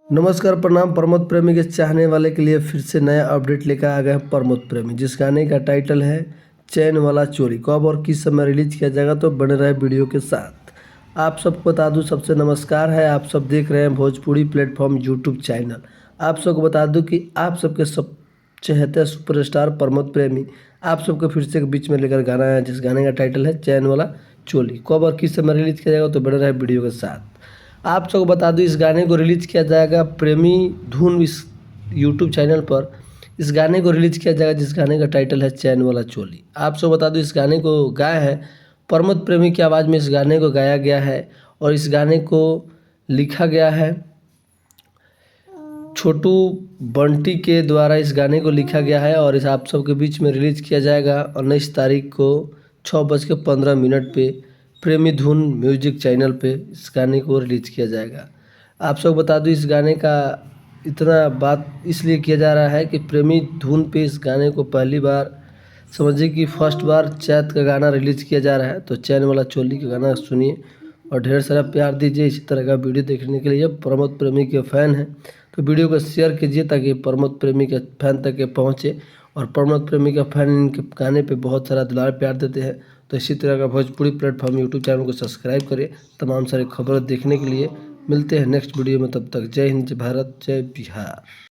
नमस्कार प्रणाम प्रमोद प्रेमी के चाहने वाले के लिए फिर से नया अपडेट लेकर आ गए हैं प्रमोद प्रेमी, जिस गाने का टाइटल है चैन वाला चोरी। कब और किस समय रिलीज किया जाएगा तो बने रहे वीडियो के साथ। आप सबको बता दूं, सबसे नमस्कार है। आप सब देख रहे हैं भोजपुरी प्लेटफॉर्म यूट्यूब चैनल। आप सबको बता दूं कि आप सबके सब चहेते सुपरस्टार प्रमोद प्रेमी आप सबको फिर से बीच में लेकर गाना है, जिस गाने का टाइटल है चैन वाला चोली। कब और किस समय रिलीज किया जाएगा तो बने रहे वीडियो के साथ। आप सबको बता दूं, इस गाने को रिलीज किया जाएगा प्रेमी धुन इस यूट्यूब चैनल पर। इस गाने को रिलीज किया जाएगा जिस गाने का टाइटल है चैन वाला चोली। आप सबको बता दूं, इस गाने को गाया है प्रमोद प्रेमी की आवाज़ में इस गाने को गाया गया है और इस गाने को लिखा गया है छोटू बंटी के द्वारा। इस गाने को लिखा गया है और इस आप सबके बीच में रिलीज किया जाएगा 19 तारीख को 6:15 पे प्रेमी धुन म्यूजिक चैनल पे इस गाने को रिलीज किया जाएगा। आप सबको बता दूं, इस गाने का इतना बात इसलिए किया जा रहा है कि प्रेमी धुन पे इस गाने को पहली बार समझिए कि फर्स्ट बार चैत का गाना रिलीज किया जा रहा है। तो चैन वाला चोली का गाना सुनिए और ढेर सारा प्यार दीजिए। इसी तरह का वीडियो देखने के लिए प्रमोद प्रेमी के फ़ैन हैं तो वीडियो को शेयर कीजिए ताकि प्रमोद प्रेमी के फैन तक ये पहुँचे। और प्रमोद प्रेमी का फैन इनके गाने पे बहुत सारा दुलार प्यार देते हैं। तो इसी तरह का भोजपुरी प्लेटफॉर्म यूट्यूब चैनल को सब्सक्राइब करें तमाम सारी खबरें देखने के लिए। मिलते हैं नेक्स्ट वीडियो में, तब तक जय हिंद, जय भारत, जय बिहार।